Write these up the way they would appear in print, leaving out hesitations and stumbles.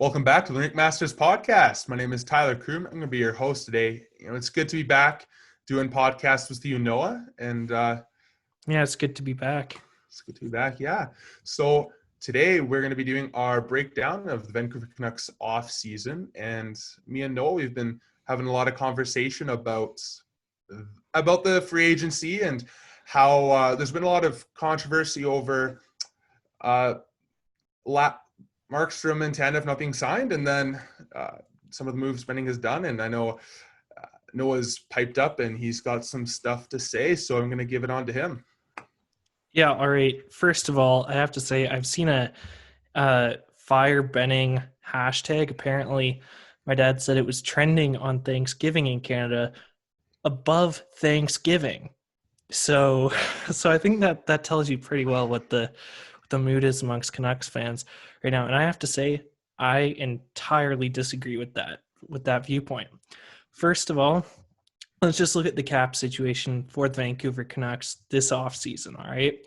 Welcome back to the RinkMasters Podcast. My name is Tyler Kroom. I'm going to be your host today. It's good to be back doing podcasts with you, Noah. And yeah, it's good to be back. It's good to be back. Yeah. So today we're going to be doing our breakdown of the Vancouver Canucks offseason. And me and Noah, we've been having a lot of conversation about the free agency and how there's been a lot of controversy over Markstrom and Tanev not being signed, and then some of the moves Benning has done. And I know Noah's piped up and he's got some stuff to say, so I'm going to give it on to him. Yeah, all right. First of all, I have to say I've seen a Fire Benning hashtag. Apparently, my dad said it was trending on Thanksgiving in Canada above Thanksgiving. So I think that tells you pretty well what the mood is amongst Canucks fans right now. And I have to say, I entirely disagree with that viewpoint. First of all, let's just look at the cap situation for the Vancouver Canucks this offseason, all right?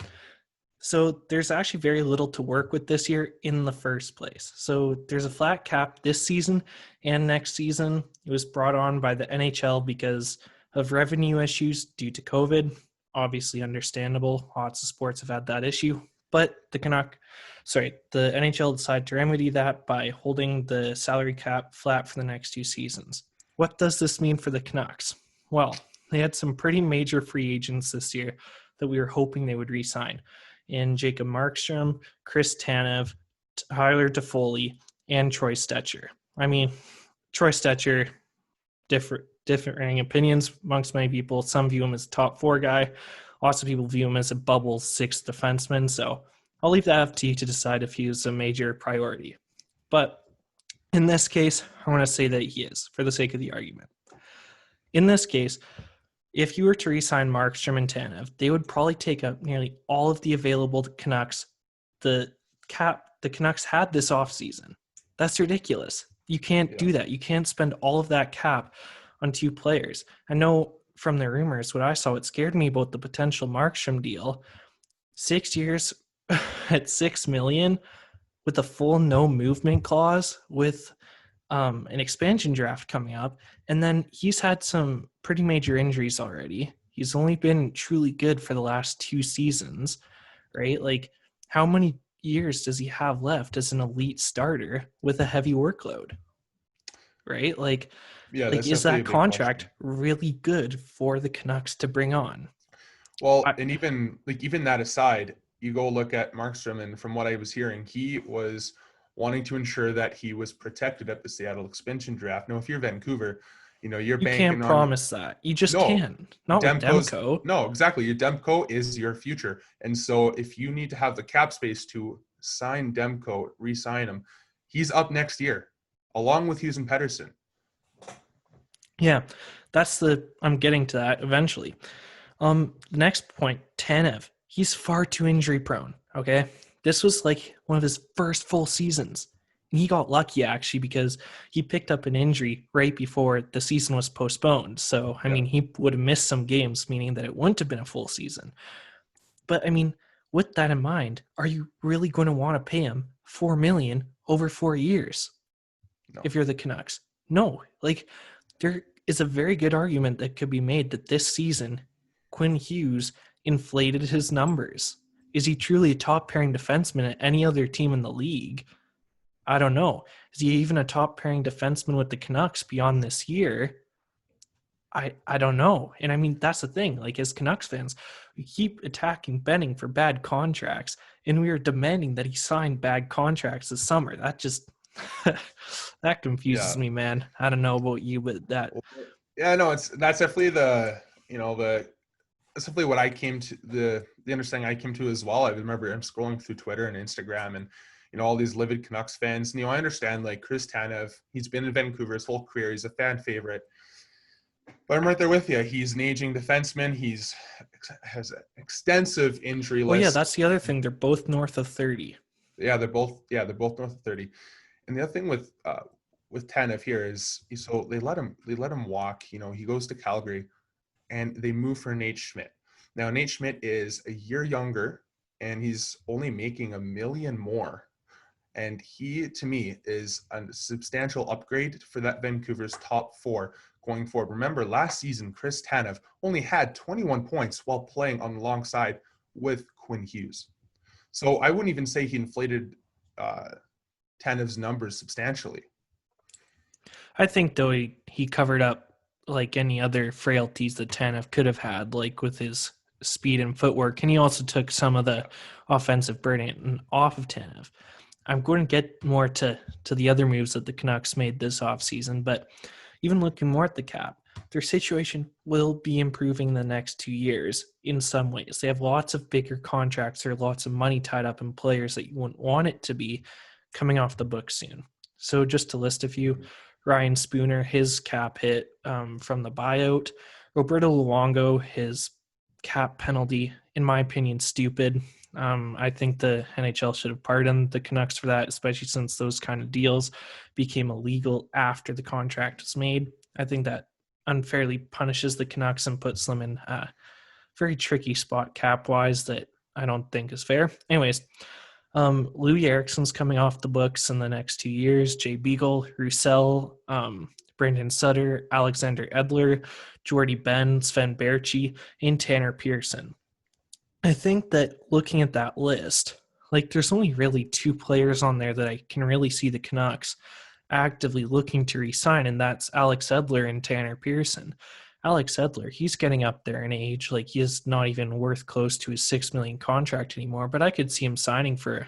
So there's actually very little to work with this year in the first place. So there's a flat cap this season and next season. It was brought on by the NHL because of revenue issues due to COVID. Obviously understandable. Lots of sports have had that issue. But the NHL decided to remedy that by holding the salary cap flat for the next two seasons. What does this mean for the Canucks? Well, they had some pretty major free agents this year that we were hoping they would re-sign. In Jacob Markstrom, Chris Tanev, Tyler Toffoli, and Troy Stecher. I mean, Troy Stecher, differing opinions amongst many people. Some view him as a top four guy. Lots of people view him as a bubble sixth defenseman. So I'll leave that up to you to decide if he is a major priority. But in this case, I want to say that he is, for the sake of the argument. In this case, if you were to re-sign Markstrom and Tanev, they would probably take up nearly all of the available Canucks. The Canucks had this offseason. That's ridiculous. You can't do that. You can't spend all of that cap on two players. I know from the rumors, what I saw, what scared me about the potential Markstrom deal, 6 years at $6 million with a full no movement clause with an expansion draft coming up. And then he's had some pretty major injuries already. He's only been truly good for the last two seasons, right? Like, how many years does he have left as an elite starter with a heavy workload, right? Is that contract really good for the Canucks to bring on? Well, and even that aside, you go look at Markstrom, and from what I was hearing, he was wanting to ensure that he was protected at the Seattle expansion draft. Now, if you're Vancouver, you're banking on... You can't promise that. You just can't. Not with Demko. No, exactly. Your Demko is your future. And so if you need to have the cap space to sign Demko, re-sign him, he's up next year, along with Hughes and Pettersson. Yeah, I'm getting to that eventually. The next point, Tanev. He's far too injury prone, okay? This was like one of his first full seasons. And he got lucky, actually, because he picked up an injury right before the season was postponed. So, I mean, he would have missed some games, meaning that it wouldn't have been a full season. But, I mean, with that in mind, are you really going to want to pay him $4 million over 4 years if you're the Canucks? No. There is a very good argument that could be made that this season, Quinn Hughes inflated his numbers. Is he truly a top pairing defenseman at any other team in the league? I don't know. Is he even a top pairing defenseman with the Canucks beyond this year? I don't know. And I mean, that's the thing. Like, as Canucks fans, we keep attacking Benning for bad contracts, and we are demanding that he sign bad contracts this summer. That just that confuses me, man. I don't know about you, but that. Yeah, no, that's definitely that's definitely what I came to, the understanding I came to as well. I remember I'm scrolling through Twitter and Instagram, and all these livid Canucks fans. And, I understand, like, Chris Tanev, he's been in Vancouver his whole career. He's a fan favorite. But I'm right there with you. He's an aging defenseman. Has an extensive injury list. Well, yeah, that's the other thing. They're both north of 30. Yeah, they're both north of 30. And the other thing with Tanev here is, so they let him walk. He goes to Calgary, and they move for Nate Schmidt. Now, Nate Schmidt is a year younger, and he's only making $1 million more. And he, to me, is a substantial upgrade for that Vancouver's top four going forward. Remember, last season, Chris Tanev only had 21 points while playing on alongside with Quinn Hughes. So I wouldn't even say he inflated Tanev's numbers substantially. I think, though, he covered up like any other frailties that Tanev could have had, like with his speed and footwork. And he also took some of the offensive burden off of Tanev. I'm going to get more to the other moves that the Canucks made this offseason, but even looking more at the cap, their situation will be improving in the next 2 years in some ways. They have lots of bigger contracts. There are lots of money tied up in players that you wouldn't want it to be coming off the books soon. So just to list a few, Ryan Spooner, his cap hit from the buyout. Roberto Luongo, his cap penalty, in my opinion, stupid. I think the NHL should have pardoned the Canucks for that, especially since those kind of deals became illegal after the contract was made. I think that unfairly punishes the Canucks and puts them in a very tricky spot cap-wise that I don't think is fair. Anyways, Louis Eriksson's coming off the books in the next 2 years. Jay Beagle, Roussel, Brendan Sutter, Alexander Edler, Jordy Ben, Sven Berchi, and Tanner Pearson. I think that looking at that list, like there's only really 2 players on there that I can really see the Canucks actively looking to re-sign, and that's Alex Edler and Tanner Pearson. Alex Edler, he's getting up there in age. Like, he is not even worth close to his $6 million contract anymore, but I could see him signing for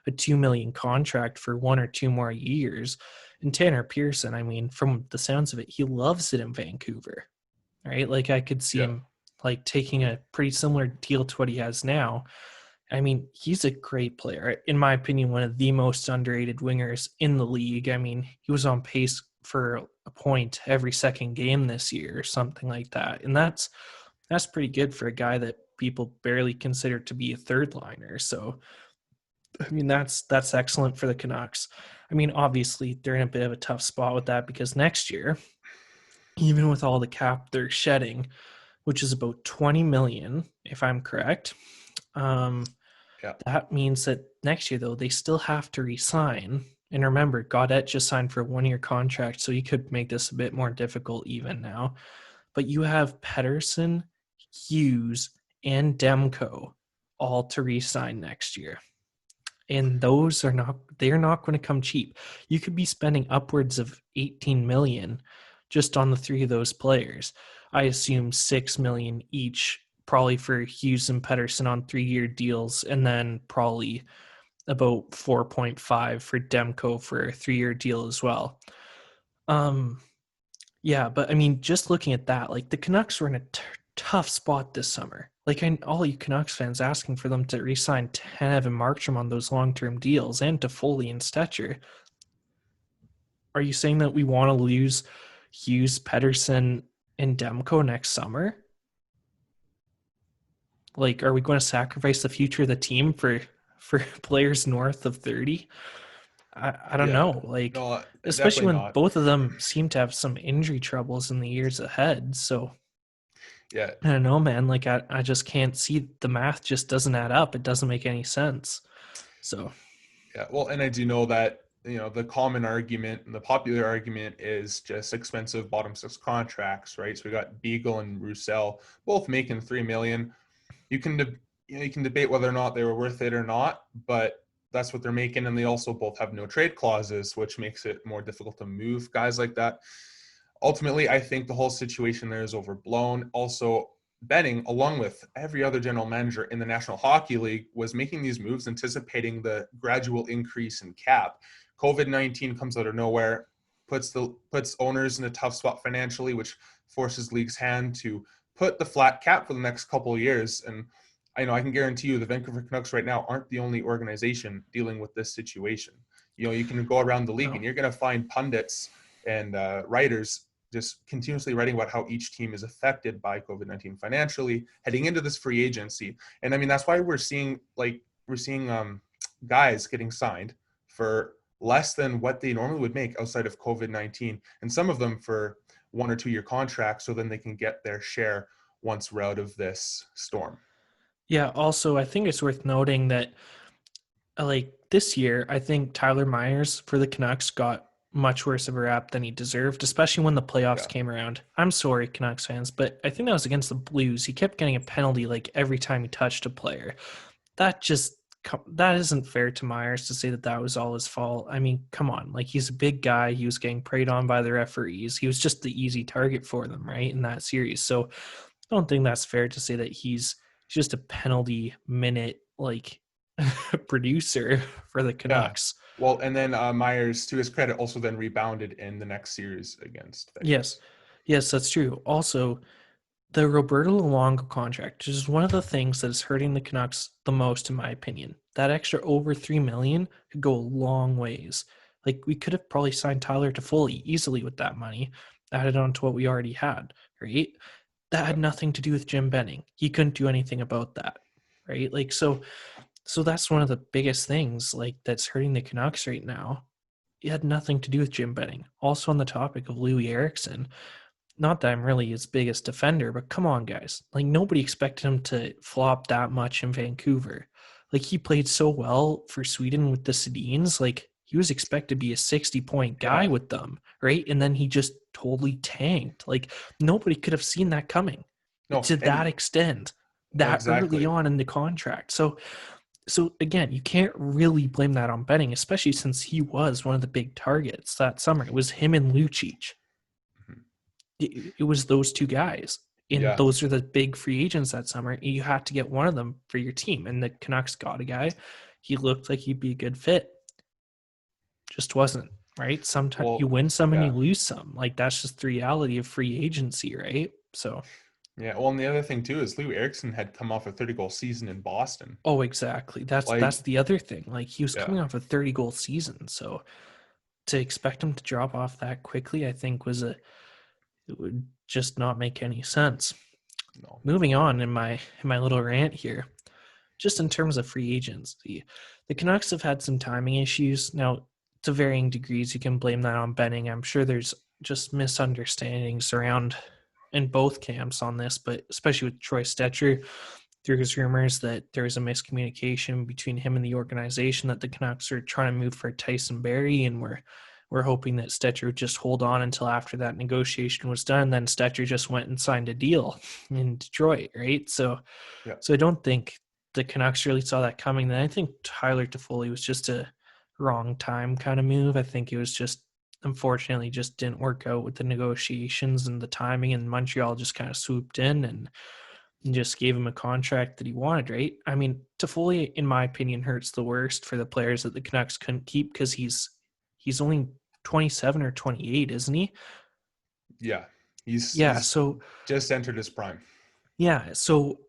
a $2 million contract for 1 or 2 more years. And Tanner Pearson, I mean, from the sounds of it, he loves it in Vancouver, right? Like, I could see him like taking a pretty similar deal to what he has now. I mean, he's a great player. In my opinion, one of the most underrated wingers in the league. I mean, he was on pace for a point every second game this year or something like that. And that's pretty good for a guy that people barely consider to be a third liner. So, I mean, that's excellent for the Canucks. I mean, obviously, they're in a bit of a tough spot with that because next year, even with all the cap they're shedding, which is about $20 million, if I'm correct. That means that next year, though, they still have to re-sign. And remember, Gaudette just signed for a 1-year contract, so he could make this a bit more difficult even now. But you have Pettersson, Hughes, and Demko all to re-sign next year. And those they're not going to come cheap. You could be spending upwards of $18 million just on the 3 of those players. I assume $6 million each, probably for Hughes and Pettersson on 3-year deals, and then probably about 4.5 for Demko for a 3-year deal as well. Yeah, but I mean, just looking at that, like the Canucks were in a tough spot this summer. Like, all you Canucks fans asking for them to re-sign Tanev and Markstrom on those long-term deals, and to Foley and Stetcher. Are you saying that we want to lose Hughes, Pettersson, and Demko next summer? Like, are we going to sacrifice the future of the team for players north of 30? I don't know. Like, no, especially when not. both of them seem to have some injury troubles in the years ahead. So, yeah, I don't know, man. Like, I just can't see, the math just doesn't add up. It doesn't make any sense. So, yeah. Well, and I do know that, the common argument and the popular argument is just expensive bottom 6 contracts, right? So we got Beagle and Roussel both making $3 million. You can debate whether or not they were worth it or not, but that's what they're making. And they also both have no trade clauses, which makes it more difficult to move guys like that. Ultimately, I think the whole situation there is overblown. Also, Benning, along with every other general manager in the National Hockey League, was making these moves anticipating the gradual increase in cap. COVID-19 comes out of nowhere, puts owners in a tough spot financially, which forces league's hand to put the flat cap for the next couple of years. And I can guarantee you the Vancouver Canucks right now aren't the only organization dealing with this situation. You can go around the league and you're going to find pundits and writers just continuously writing about how each team is affected by COVID-19 financially heading into this free agency. And I mean, that's why we're seeing guys getting signed for less than what they normally would make outside of COVID-19. And some of them for 1 or 2 year contracts, so then they can get their share once we're out of this storm. yeah, also, I think it's worth noting that, like, this year, I think Tyler Myers for the Canucks got much worse of a rap than he deserved, especially when the playoffs came around. I'm sorry, Canucks fans, but I think that was against the Blues. He kept getting a penalty like every time he touched a player. That isn't fair to Myers to say that that was all his fault. I mean, come on. Like, he's a big guy. He was getting preyed on by the referees. He was just the easy target for them, right, in that series. So I don't think that's fair to say that he's just a penalty minute, like, producer for the Canucks. Yeah. Well, and then Myers, to his credit, also then rebounded in the next series against Vegas. Yes, that's true. Also, the Roberto Luongo contract is one of the things that is hurting the Canucks the most, in my opinion. That extra over $3 million could go a long ways. Like, we could have probably signed Tyler Toffoli easily with that money, added on to what we already had, right? That had nothing to do with Jim Benning. He couldn't do anything about that, right? Like, so that's one of the biggest things, like, that's hurting the Canucks right now. It had nothing to do with Jim Benning. Also, on the topic of Louis Eriksson, not that I'm really his biggest defender, but come on, guys. Like, nobody expected him to flop that much in Vancouver. Like, he played so well for Sweden with the Sedins. Like, he was expected to be a 60-point guy with them, right? And then he just totally tanked. Like, nobody could have seen that coming to that extent, that early on in the contract. So again, you can't really blame that on Benning, especially since he was one of the big targets that summer. It was him and Lucic. It was those two guys, and those are the big free agents that summer. You had to get one of them for your team, and the Canucks got a guy. He looked like he'd be a good fit. Just wasn't, right? Sometimes you win some and you lose some. Like, that's just the reality of free agency, right? So, yeah. Well, and the other thing too is Lou Eriksson had come off a 30-goal season in Boston. Oh, exactly. That's the other thing. Like, he was coming off a 30-goal season, so to expect him to drop off that quickly, I think it would just not make any sense. No. Moving on in my little rant here, just in terms of free agency, the Canucks have had some timing issues. Now, to varying degrees, you can blame that on Benning. I'm sure there's just misunderstandings around in both camps on this, but especially with Troy Stecher, there's rumors that there was a miscommunication between him and the organization, that the Canucks are trying to move for Tyson Barrie, and we're hoping that Stecher would just hold on until after that negotiation was done. Then Stecher just went and signed a deal in Detroit, right? So I don't think the Canucks really saw that coming. Then I think Tyler Toffoli was just a wrong time kind of move. I think it was just, unfortunately, just didn't work out with the negotiations and the timing, and Montreal just kind of swooped in and just gave him a contract that he wanted, right? I mean, Toffoli, in my opinion, hurts the worst for the players that the Canucks couldn't keep, because he's only 27 or 28, isn't he? Yeah. He's so just entered his prime. Yeah. So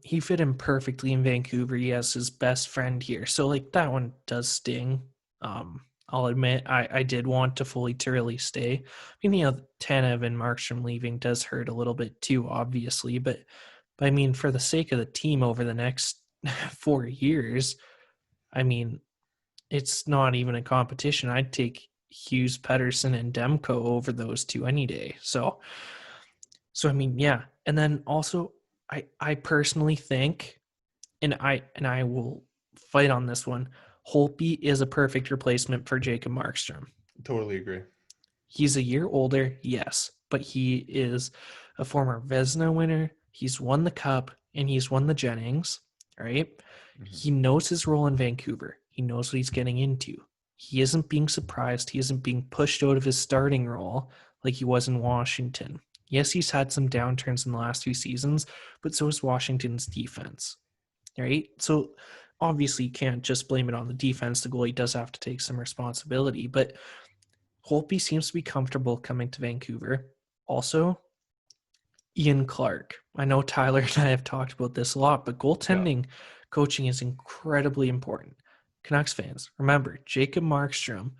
he fit in perfectly in Vancouver. He has his best friend here. So, like, that one does sting. I'll admit I did want Toffoli to really stay. I mean, Tanev and Markstrom leaving does hurt a little bit too, obviously. But I mean, for the sake of the team over the next 4 years, I mean, it's not even a competition. I'd take Hughes, Pettersson, and Demko over those two any day. So I mean, yeah. And then also, I personally think, and I will fight on this one, Holtby is a perfect replacement for Jacob Markstrom. Totally agree. He's a year older, yes, but he is a former Vezina winner. He's won the Cup, and he's won the Jennings, right? Mm-hmm. He knows his role in Vancouver. He knows what he's getting into. He isn't being surprised. He isn't being pushed out of his starting role like he was in Washington. Yes, he's had some downturns in the last few seasons, but so is Washington's defense, right? So obviously you can't just blame it on the defense. The goalie does have to take some responsibility, but Holtby seems to be comfortable coming to Vancouver. Also, Ian Clark. I know Tyler and I have talked about this a lot, but goaltending coaching is incredibly important. Canucks fans, remember, Jacob Markstrom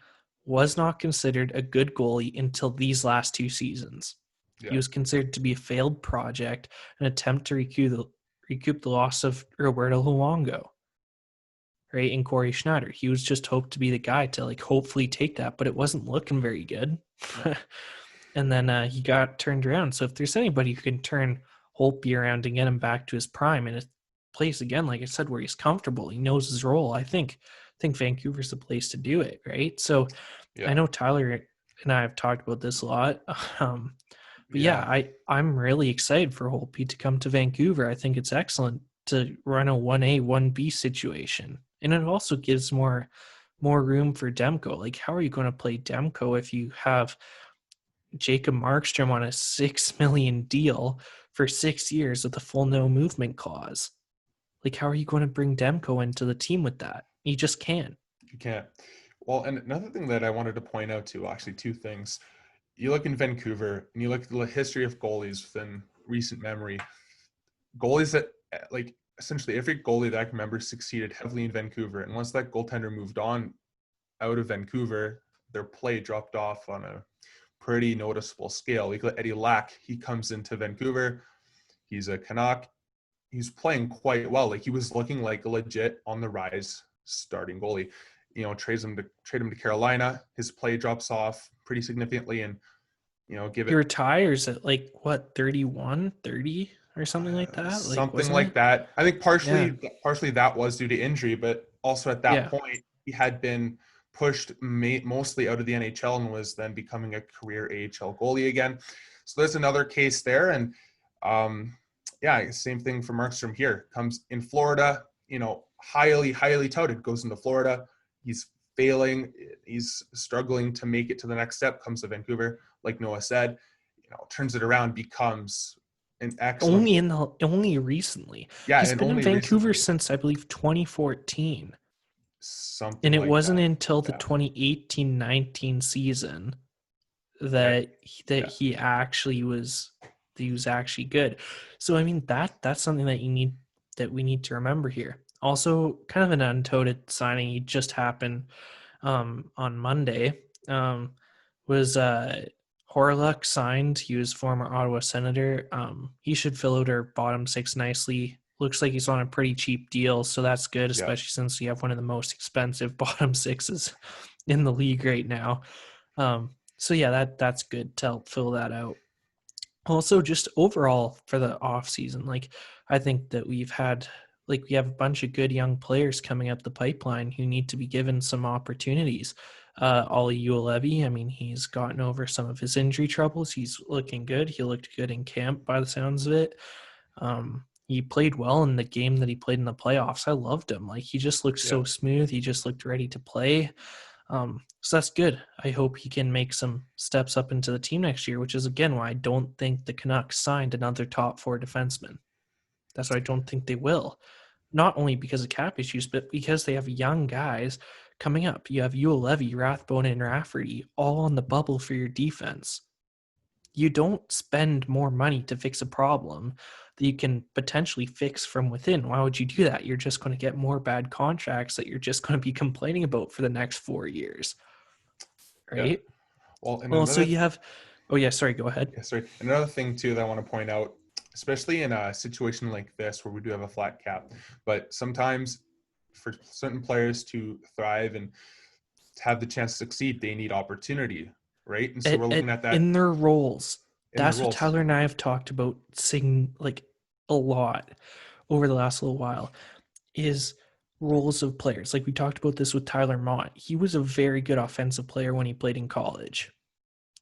was not considered a good goalie until these last 2 seasons. Yeah. He was considered to be a failed project, an attempt to recoup the loss of Roberto Luongo, right, and Corey Schneider. He was just hoped to be the guy to, like, hopefully take that, but it wasn't looking very good. And then he got turned around. So if there's anybody who can turn Holtby around and get him back to his prime in a place, again, like I said, where he's comfortable, he knows his role, I think think Vancouver's the place to do it, right? So Yeah. I know Tyler and I have talked about this a lot. But I'm really excited for Holtby to come to Vancouver. I think it's excellent to run a 1A, 1B situation. And it also gives more room for Demko. Like, how are you going to play Demko if you have Jacob Markstrom on a $6 million deal for 6 years with a full no movement clause? Like, how are you going to bring Demko into the team with that? You just can't. You can't. Well, and another thing that I wanted to point out too, actually two things. You look in Vancouver and you look at the history of goalies within recent memory. Goalies that, like, essentially every goalie that I can remember succeeded heavily in Vancouver. And once that goaltender moved on out of Vancouver, their play dropped off on a pretty noticeable scale. Like Eddie Lack, he comes into Vancouver. He's a Canuck. He's playing quite well. Like, he was looking like a legit on the rise starting goalie. You know, trade him to Carolina. His play drops off pretty significantly, and He retires at like what, 31, 30 or something like that. Something like that. I think partially that was due to injury, but also at that point he had been pushed mostly out of the NHL and was then becoming a career AHL goalie again. So there's another case there, and same thing for Markstrom here. Comes in Florida, highly touted, goes into Florida. He's failing. He's struggling to make it to the next step. Comes to Vancouver, like Noah said, turns it around, becomes an excellent. Only recently. Yeah, he's been in Vancouver since I believe 2014. And it wasn't until the 2018-19 season that he actually was actually good. So I mean that's something that we need to remember here. Also, kind of an untoted signing he just happened on Monday was Horluck signed. He was former Ottawa Senator. He should fill out our bottom six nicely. Looks like he's on a pretty cheap deal, so that's good, especially since we have one of the most expensive bottom sixes in the league right now. That's good to help fill that out. Also, just overall for the off season, I think that we have a bunch of good young players coming up the pipeline who need to be given some opportunities. Ollie Juolevi, I mean, he's gotten over some of his injury troubles. He's looking good. He looked good in camp by the sounds of it. He played well in the game that he played in the playoffs. I loved him. He just looked so smooth. He just looked ready to play. So that's good. I hope he can make some steps up into the team next year, which is, again, why I don't think the Canucks signed another top four defenseman. That's why I don't think they will. Not only because of cap issues, but because they have young guys coming up. You have Juolevi, Rathbone, and Rafferty all on the bubble for your defense. You don't spend more money to fix a problem that you can potentially fix from within. Why would you do that? You're just going to get more bad contracts that you're just going to be complaining about for the next 4 years. Right? Yeah. Sorry, go ahead. Yeah, sorry. Another thing, too, that I want to point out, especially in a situation like this where we do have a flat cap, but sometimes for certain players to thrive and to have the chance to succeed, they need opportunity, right? And so we're looking at that in their roles. That's what Tyler and I have talked about a lot over the last little while, is roles of players. We talked about this with Tyler Mott. He was a very good offensive player when he played in college,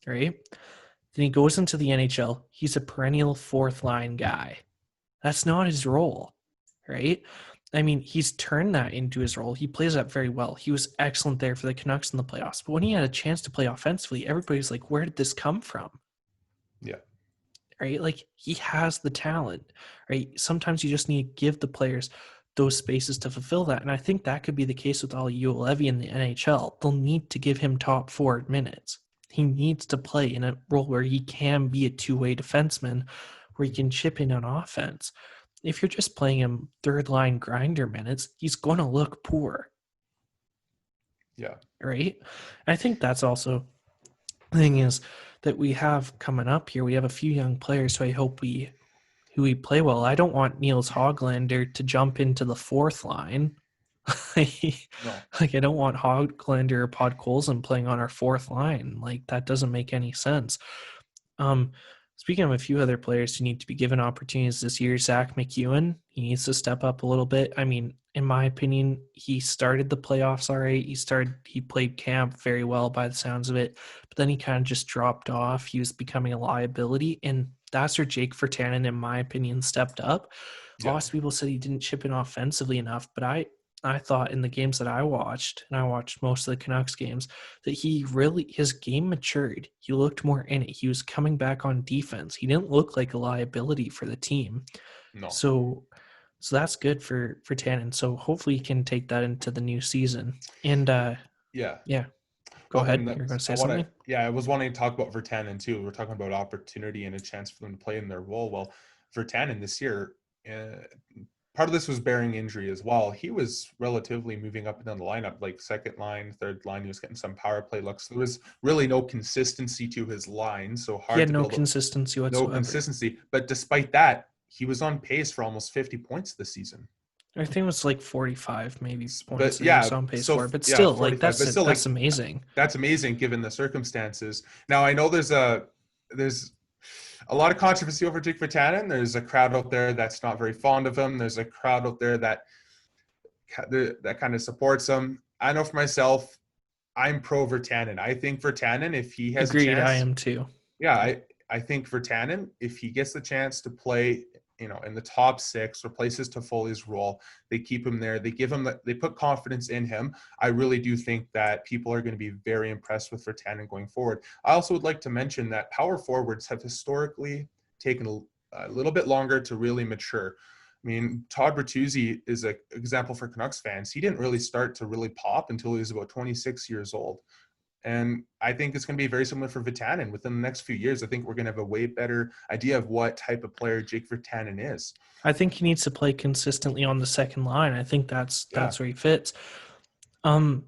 right? Then he goes into the NHL. He's a perennial fourth line guy. That's not his role, right? I mean, he's turned that into his role. He plays that very well. He was excellent there for the Canucks in the playoffs. But when he had a chance to play offensively, everybody's like, where did this come from? Yeah. Right? He has the talent, right? Sometimes you just need to give the players those spaces to fulfill that. And I think that could be the case with Ollie Juolevi in the NHL. They'll need to give him top 4 minutes. He needs to play in a role where he can be a two-way defenseman, where he can chip in on offense. If you're just playing him third-line grinder minutes, he's going to look poor. Yeah. Right? I think that's also the thing is that we have coming up here. We have a few young players who I hope we play well. I don't want Niels Hoglander to jump into the fourth line. No. I don't want Hoglander or Podkolzin playing on our fourth line. That doesn't make any sense. Speaking of a few other players who need to be given opportunities this year, Zach McEwen, he needs to step up a little bit. I mean, in my opinion, he started the playoffs all right. He played camp very well by the sounds of it, but then he kind of just dropped off. He was becoming a liability, and that's where Jake Virtanen, in my opinion, stepped up. Yeah. Lots of people said he didn't chip in offensively enough, but I thought in the games that I watched, and I watched most of the Canucks games, that his game matured. He looked more in it. He was coming back on defense. He didn't look like a liability for the team. No. So that's good for Tannen. So hopefully he can take that into the new season. And Yeah. Go ahead. And You're going to say something? I was wanting to talk about Virtanen too. We're talking about opportunity and a chance for them to play in their role. Well, Virtanen this year, part of this was bearing injury as well. He was relatively moving up and down the lineup, like second line, third line. He was getting some power play looks. There was really no consistency to his line, so hard. He had to no build consistency whatsoever. No consistency. But despite that, he was on pace for almost 50 points this season. I think it was like 45 maybe points. But yeah, on pace so, for, but yeah, still, 45, like that's like, amazing. That's amazing given the circumstances. Now I know there's a lot of controversy over Jake Virtanen. There's a crowd out there that's not very fond of him. There's a crowd out there that kind of supports him. I know for myself, I'm pro Virtanen. I think Virtanen, if he has Agreed, a chance, I am too. Yeah, I think Virtanen, if he gets the chance to play, in the top six, replaces Toffoli's role, they keep him there. They put confidence in him. I really do think that people are going to be very impressed with Virtanen going forward. I also would like to mention that power forwards have historically taken a little bit longer to really mature. I mean, Todd Bertuzzi is an example for Canucks fans. He didn't really start to really pop until he was about 26 years old. And I think it's going to be very similar for Virtanen. Within the next few years, I think we're going to have a way better idea of what type of player Jake Virtanen is. I think he needs to play consistently on the second line. I think that's where he fits. And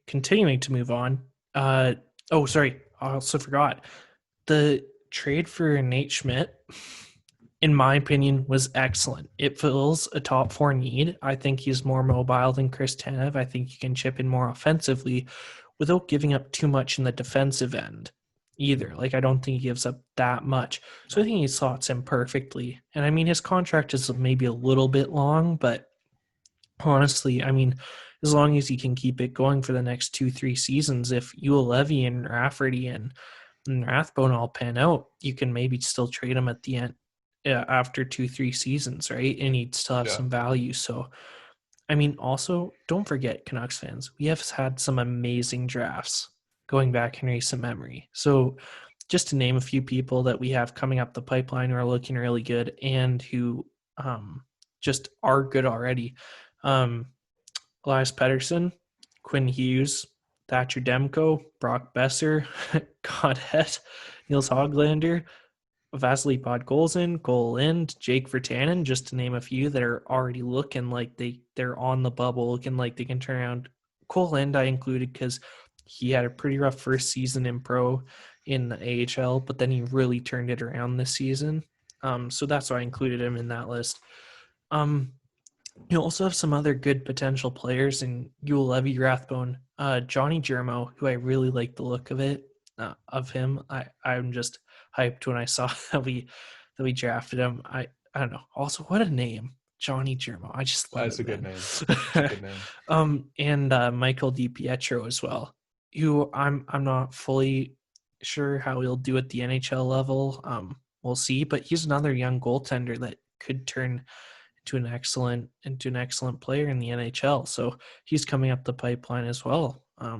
continuing to move on. I also forgot. The trade for Nate Schmidt, in my opinion, was excellent. It fills a top four need. I think he's more mobile than Chris Tanev. I think he can chip in more offensively without giving up too much in the defensive end either. Like, I don't think he gives up that much. So I think he slots in perfectly. And I mean, his contract is maybe a little bit long, but honestly, I mean, as long as he can keep it going for the next 2-3 seasons, if Levy and Rafferty and Rathbone all pan out, you can maybe still trade him at the end. After 2-3 seasons, right? And he'd still have some value. So, I mean, also, don't forget, Canucks fans, we have had some amazing drafts going back in recent memory. So, just to name a few people that we have coming up the pipeline who are looking really good and who just are good already. Elias Pettersson, Quinn Hughes, Thatcher Demko, Brock Besser, Godhead, Niels Hoglander, Vasily Podkolzin, Cole Lind, Jake Virtanen, just to name a few that are already looking like they're on the bubble, looking like they can turn around. Cole Lind I included because he had a pretty rough first season in pro in the AHL, but then he really turned it around this season. So that's why I included him in that list. You also have some other good potential players in Yul Levy, Rathbone, Johnny Germo, who I really like the look of him. I'm just hyped when I saw that we drafted him. I don't know. Also, what a name, Johnny Germo. I just love That's it. That's a good name. And Michael DiPietro as well, who I'm not fully sure how he'll do at the NHL level. We'll see, but he's another young goaltender that could turn into an excellent player in the NHL. So he's coming up the pipeline as well. I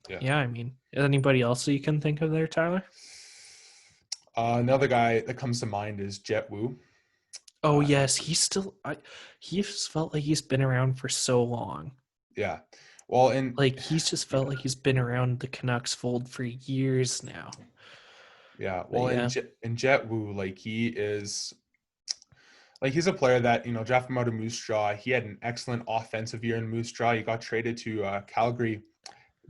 mean, anybody else that you can think of there, Tyler? Another guy that comes to mind is Jet Wu. Oh, yes. He's felt like he's been around for so long. Yeah. Well, and he's just felt like he's been around the Canucks fold for years now. Yeah. Well, in Jet Wu, he's a player that, drafted him out of Moose Jaw. He had an excellent offensive year in Moose Jaw. He got traded to Calgary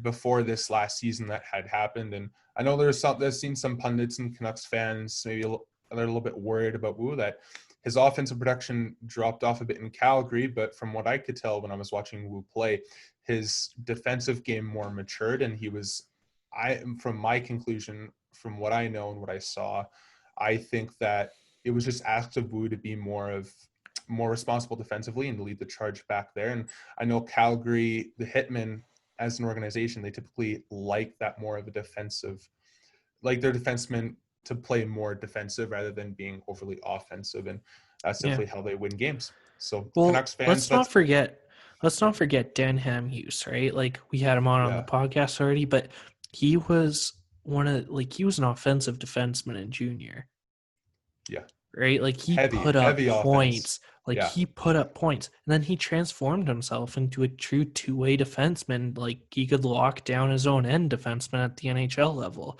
before this last season that had happened. And I know there's seen some pundits and Canucks fans, maybe they're a little bit worried about Wu, that his offensive production dropped off a bit in Calgary. But from what I could tell when I was watching Wu play, his defensive game more matured, and from my conclusion, from what I know and what I saw, I think that it was just asked of Wu to be more responsible defensively and to lead the charge back there. And I know Calgary, the Hitmen as an organization, they typically like that more of a defensive, like their defensemen to play more defensive rather than being overly offensive. And that's Yeah. simply how they win games. So Well, Canucks fans, let's not forget Dan Hamhuis, right? Like we had him on the podcast already, but he was he was an offensive defenseman in junior. Yeah. Right? Like he Heavy put up offense. points. He put up points. And then he transformed himself into a true two-way defenseman. Like he could lock down his own end defenseman at the NHL level.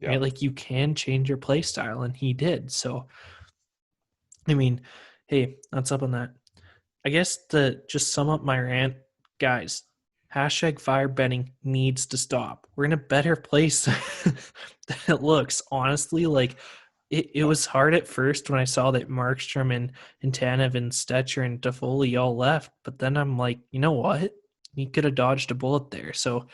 Yeah. Right? Like you can change your play style, and he did. So I mean, hey, that's up on that. I guess to just sum up my rant, guys, hashtag fire betting needs to stop. We're in a better place than it looks. Honestly, like it was hard at first when I saw that Markstrom and Tanev and Stetcher and Toffoli all left, but then I'm like, you know what? You could have dodged a bullet there. So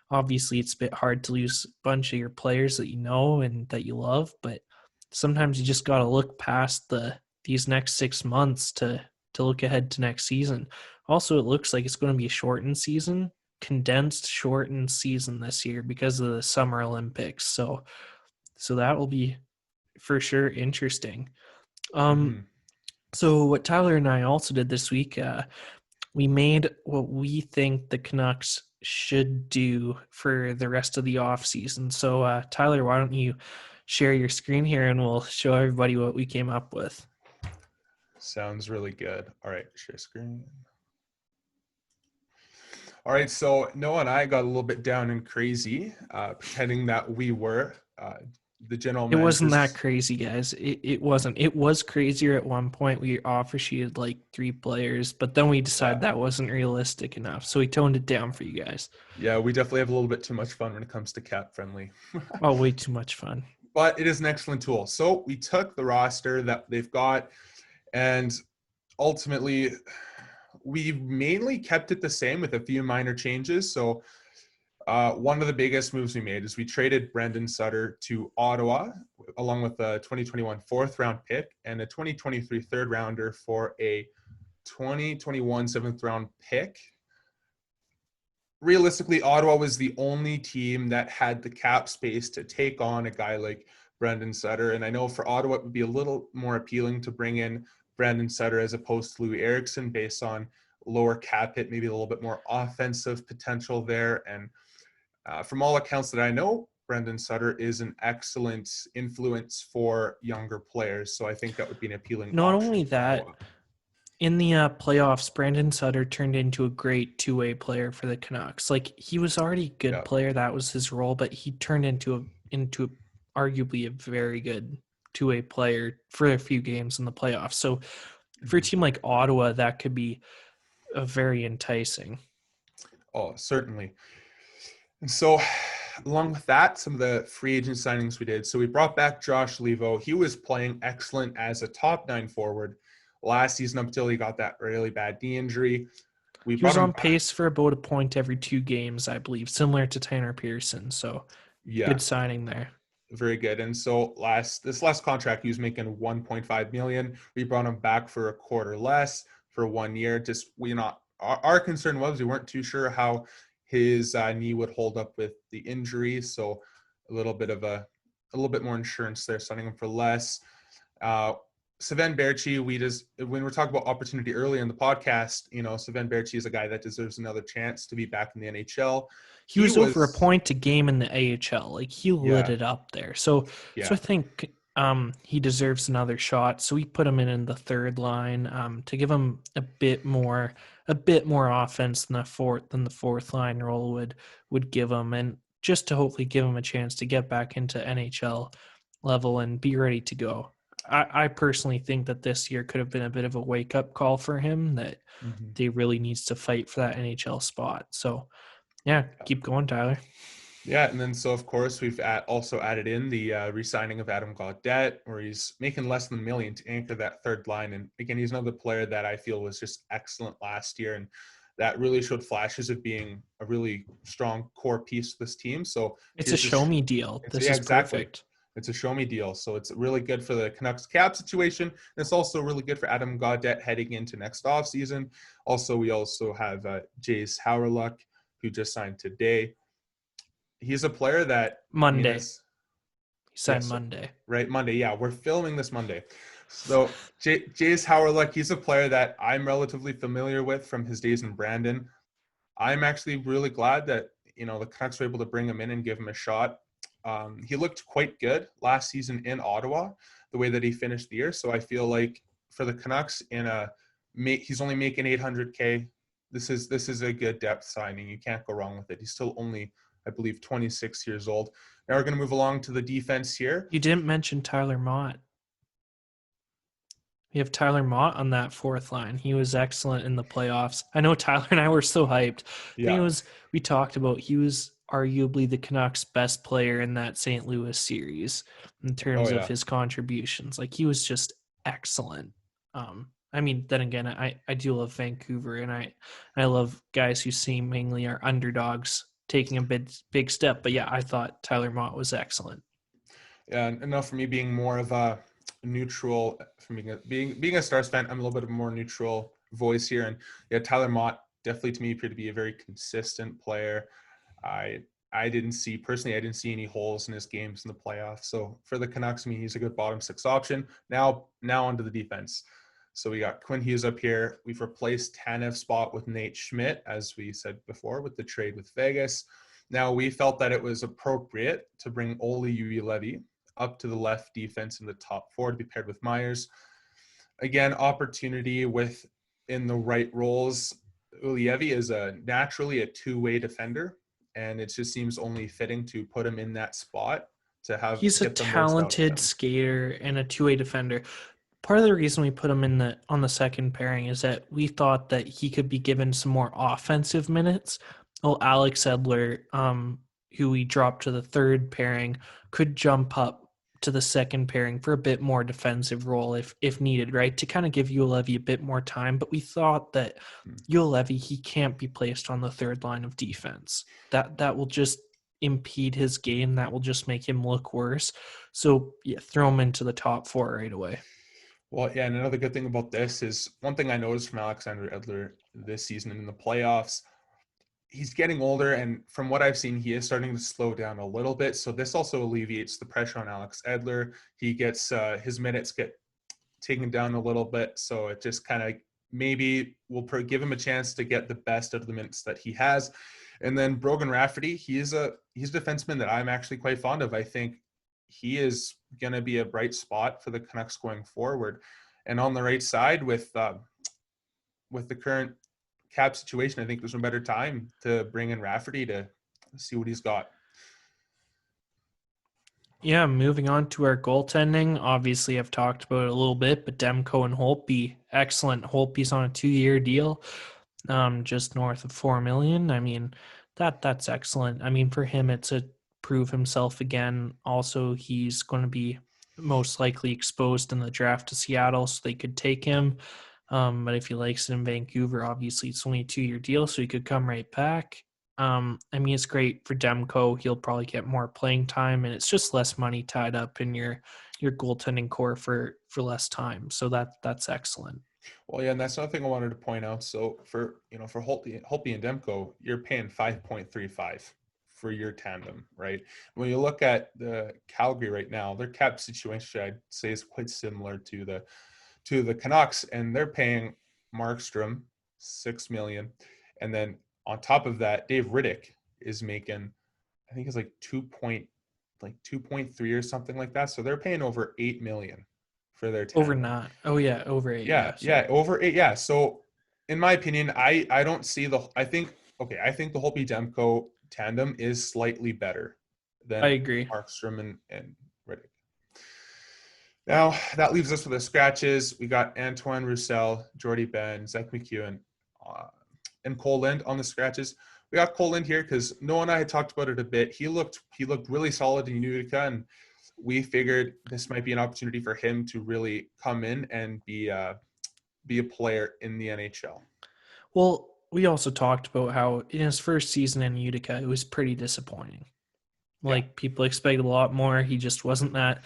obviously it's a bit hard to lose a bunch of your players that you know and that you love, but sometimes you just got to look past these next 6 months to look ahead to next season. Also, it looks like it's going to be a shortened season, condensed shortened season this year because of the Summer Olympics. So that will be for sure interesting. So what Tyler and I also did this week, we made what we think the Canucks should do for the rest of the off season. So Tyler, why don't you share your screen here and we'll show everybody what we came up with. Sounds really good. All right, share screen. All right, so Noah and I got a little bit down and crazy, pretending that we were the general managers. It wasn't that crazy, guys. It wasn't. It was crazier at one point. We offer sheeted like 3 players, but then we decided that wasn't realistic enough, so we toned it down for you guys. Yeah, we definitely have a little bit too much fun when it comes to cap friendly. Oh, way too much fun. But it is an excellent tool. So we took the roster that they've got, and ultimately we mainly kept it the same with a few minor changes. So one of the biggest moves we made is we traded Brandon Sutter to Ottawa along with a 2021 4th round pick and a 2023 3rd rounder for a 2021 7th round pick. Realistically, Ottawa was the only team that had the cap space to take on a guy like Brandon Sutter. And I know for Ottawa, it would be a little more appealing to bring in Brandon Sutter as opposed to Louis Eriksson based on lower cap hit, maybe a little bit more offensive potential there. And from all accounts that I know, Brandon Sutter is an excellent influence for younger players. So I think that would be an appealing Not option only that, Ottawa. In the playoffs, Brandon Sutter turned into a great two-way player for the Canucks. Like he was already a good player, that was his role, but he turned into arguably a very good two-way player for a few games in the playoffs. So for a team like Ottawa, that could be very enticing. Oh, certainly. And so along with that, some of the free agent signings we did. So we brought back Josh Levo. He was playing excellent as a top 9 forward last season up until he got that really bad knee injury. He was on pace for about a point every 2 games, I believe, similar to Tanner Pearson. So good signing there. Very good. And so this last contract, he was making $1.5 million. We brought him back for a quarter less for 1 year. Just our concern was we weren't too sure how his knee would hold up with the injury. So a little bit more insurance there, signing him for less. Sven Baertschi, when we're talking about opportunity earlier in the podcast, Sven Baertschi is a guy that deserves another chance to be back in the NHL. He was over a point a game in the AHL. Like he lit it up there. So I think he deserves another shot. So we put him in the 3rd line to give him a bit more offense than the 4th line role would give him, and just to hopefully give him a chance to get back into NHL level and be ready to go. I personally think that this year could have been a bit of a wake-up call for him, that he really needs to fight for that NHL spot. So, keep going, Tyler. Yeah, and then so, of course, we've also added in the re-signing of Adam Gaudette, where he's making less than $1 million to anchor that 3rd line. And again, he's another player that I feel was just excellent last year. And that really showed flashes of being a really strong core piece of this team. So it's a show me deal. This is exactly. perfect. It's a show me deal. So it's really good for the Canucks cap situation. And it's also really good for Adam Gaudette heading into next offseason. Also, we also have Jace Howerluck, who just signed today. He's a player that Monday. He signed Monday. Right, Monday. Yeah, we're filming this Monday. So Jace Howerluck, he's a player that I'm relatively familiar with from his days in Brandon. I'm actually really glad that, the Canucks were able to bring him in and give him a shot. He looked quite good last season in Ottawa, the way that he finished the year. So I feel like for the Canucks, he's only making $800K. This is a good depth signing. You can't go wrong with it. He's still only, I believe, 26 years old. Now we're going to move along to the defense here. You didn't mention Tyler Mott. We have Tyler Mott on that fourth line. He was excellent in the playoffs. I know Tyler and I were so hyped. Yeah. We talked about he was arguably the Canucks' best player in that St. Louis series in terms of his contributions. Like, he was just excellent. Then again, I do love Vancouver, and I love guys who seemingly are underdogs taking a big step. But yeah, I thought Tyler Mott was excellent. Yeah, enough for me being more of a neutral, from being a Stars fan, I'm a little bit of a more neutral voice here. And yeah, Tyler Mott definitely to me appeared to be a very consistent player. I didn't see any holes in his games in the playoffs. So for the Canucks, he's a good bottom six option. Now onto the defense. So we got Quinn Hughes up here. We've replaced Tanev's spot with Nate Schmidt, as we said before, with the trade with Vegas. Now we felt that it was appropriate to bring Olli Juolevi up to the left defense in the top four to be paired with Myers. Again, opportunity in the right roles. Juolevi is naturally a two-way defender, and it just seems only fitting to put him in that spot to have. He's a talented skater and a two-way defender. Part of the reason we put him on the second pairing is that we thought that he could be given some more offensive minutes. Well, Alex Edler, who we dropped to the third pairing, could jump up to the second pairing for a bit more defensive role if needed, right? To kind of give Juolevi a bit more time. But we thought that Juolevi, he can't be placed on the third line of defense. That will just impede his game. That will just make him look worse. So yeah, throw him into the top four right away. Well, yeah, and another good thing about this is one thing I noticed from Alexander Edler this season in the playoffs, he's getting older, and from what I've seen, he is starting to slow down a little bit. So this also alleviates the pressure on Alex Edler. He gets his minutes get taken down a little bit, so it just kind of maybe will give him a chance to get the best out of the minutes that he has. And then Brogan Rafferty, he's a defenseman that I'm actually quite fond of. I think he is going to be a bright spot for the Canucks going forward. And on the right side with the current cap situation, I think there's no better time to bring in Rafferty to see what he's got. Yeah, moving on to our goaltending. Obviously, I've talked about it a little bit, but Demko and Holtby, excellent. Holtby's on a 2-year deal, just north of $4 million. That's excellent. For him, it's a prove himself again. Also, he's going to be most likely exposed in the draft to Seattle, so they could take him. But if he likes it in Vancouver, obviously it's only a 2-year deal, so he could come right back. It's great for Demko. He'll probably get more playing time, and it's just less money tied up in your goaltending core for less time. So that's excellent. Well, yeah, and that's another thing I wanted to point out. So for Holtby and Demko, you're paying 5.35 for your tandem, right? When you look at the Calgary right now, their cap situation, I'd say, is quite similar to the Canucks, and they're paying Markstrom $6 million, and then on top of that, Dave Riddick is making, I think it's like 2.3 or something like that. So they're paying over $8 million for their tandem. Over 9. Oh yeah, over 8. Yeah, over 8. Yeah. So in my opinion, I don't see I think the Holtby Demko tandem is slightly better than I agree. Markstrom and Riddick. Now that leaves us with the scratches. We got Antoine Roussel, Jordy Ben, Zach McEwen, and Cole Lind on the scratches. We got Cole Lind here because Noah and I had talked about it a bit. He looked really solid in Utica, and we figured this might be an opportunity for him to really come in and be a player in the NHL. Well, we also talked about how in his first season in Utica, it was pretty disappointing. Like, people expected a lot more. He just wasn't that.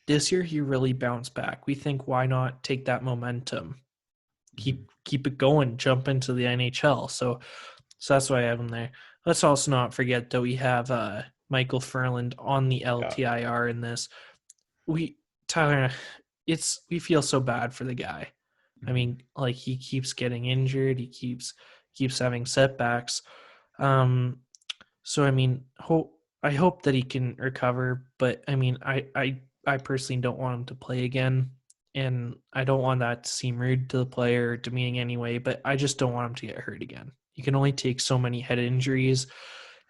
This year, he really bounced back. We think, why not take that momentum, keep it going, jump into the NHL. So that's why I have him there. Let's also not forget that we have Michael Furland on the LTIR in this. Tyler, we feel so bad for the guy. I mean, like, he keeps getting injured. He keeps having setbacks. So I mean, I hope that he can recover, but I mean, I personally don't want him to play again, and I don't want that to seem rude to the player or demeaning anyway, but I just don't want him to get hurt again. You can only take so many head injuries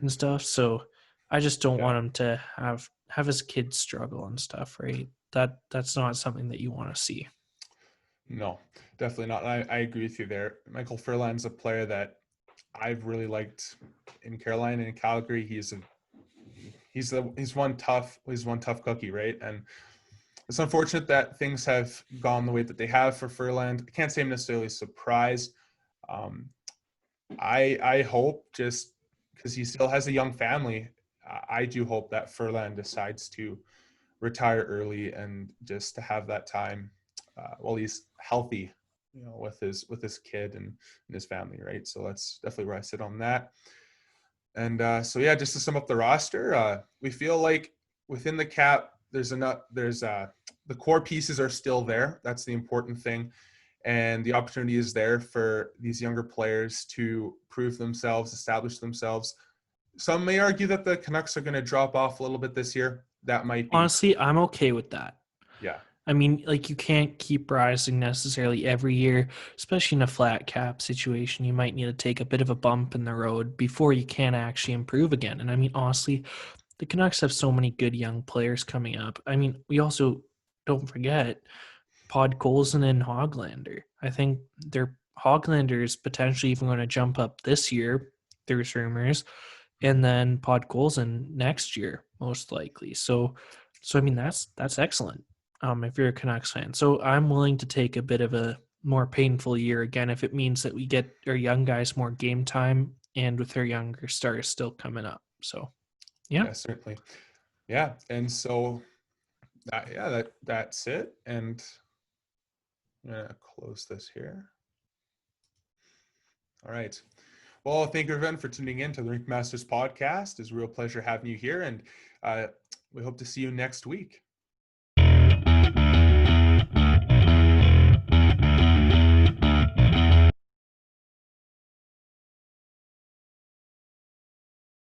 and stuff, so I just don't want him to have his kids struggle and stuff, right? That's not something that you want to see. No, definitely not. I agree with you there. Michael Furland's a player that I've really liked in Carolina and Calgary. He's one tough cookie, right? And it's unfortunate that things have gone the way that they have for Furland. I can't say I'm necessarily surprised. I hope, just because he still has a young family, I do hope that Furland decides to retire early and just to have that time while he's healthy, with his kid and his family, right? So that's definitely where I sit on that. And just to sum up the roster, we feel like within the cap, the core pieces are still there. That's the important thing. And the opportunity is there for these younger players to prove themselves, establish themselves. Some may argue that the Canucks are going to drop off a little bit this year. That might be. Honestly, I'm okay with that. Yeah. I mean, like, you can't keep rising necessarily every year, especially in a flat cap situation. You might need to take a bit of a bump in the road before you can actually improve again. And I mean, honestly, the Canucks have so many good young players coming up. I mean, we also don't forget Podkolzin and Hoglander. I think Hoglander is potentially even going to jump up this year. There's rumors, and then Podkolzin next year, most likely. So I mean, that's excellent. If you're a Canucks fan. So I'm willing to take a bit of a more painful year again if it means that we get our young guys more game time and with our younger stars still coming up. So, yeah certainly. Yeah. And so, that's it. And I'm going to close this here. All right. Well, thank you, everyone, for tuning in to the RinkMasters Podcast. It's a real pleasure having you here, and we hope to see you next week.